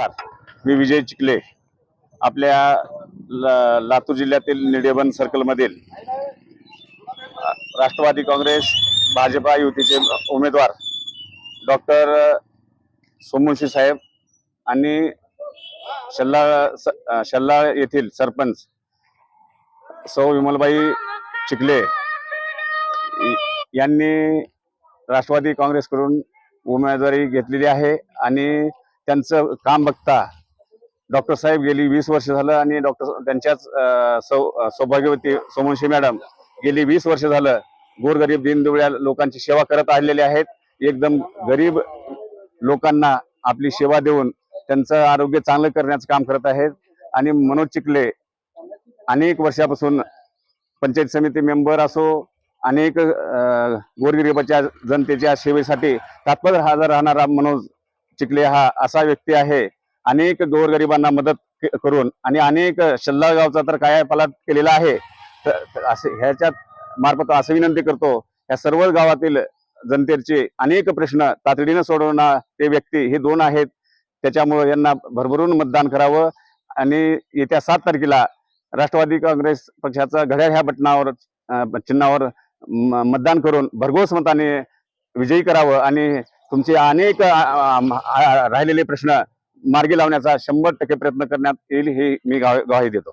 मी विजय चिखले आपल्या लातूर जिल्ह्यातील निडेबन सर्कल मधील राष्ट्रवादी काँग्रेस भाजपा युतीचे उमेदवार डॉक्टर सोमवंशी साहेब आणि शल्ला येथील सरपंच सौ विमलबाई चिखले यांनी राष्ट्रवादी काँग्रेसकडून उमेदवारी घेतलेली आहे आणि त्यांचं काम बघता डॉक्टर साहेब गेली 20 वर्ष झालं आणि त्यांच्याच सौभाग्यवती सोमवंशी मॅडम गेली 20 वर्ष झालं गोरगरीब दीनदुबळ्या लोकांची सेवा करत आलेले आहेत। एकदम गरीब लोकांना आपली सेवा देऊन त्यांचं आरोग्य चांगलं करण्याचं काम करत आहेत। आणि मनोज चिखले अनेक वर्षापासून पंचायत समिती मेंबर असो अनेक गोरगरिबाच्या जनतेच्या सेवेसाठी तत्पर हजर राहणारा मनोज चिखले हा असा व्यक्ती आहे। अनेक गोरगरिबांना मदत करून आणि अनेक शल्ला गावचा तर कायापालट केलेला आहे। असे ह्याच्यात मार्फत असं विनंती करतो या सर्व गावातील जनतेचे अनेक प्रश्न तातडीने सोडवणारे ते व्यक्ती हे दोन आहेत। त्याच्यामुळे यांना भरभरून मतदान करावं आणि येत्या 7 तारखेला राष्ट्रवादी काँग्रेस पक्षाचा घड्याळ ह्या बटनावर चिन्हावर मतदान करून भरघोस मताने विजयी करावं आणि तुमचे अनेक राहिलेले प्रश्न मार्गी लावण्याचा 100% प्रयत्न करण्यात येईल हे मी ग्वाही देतो।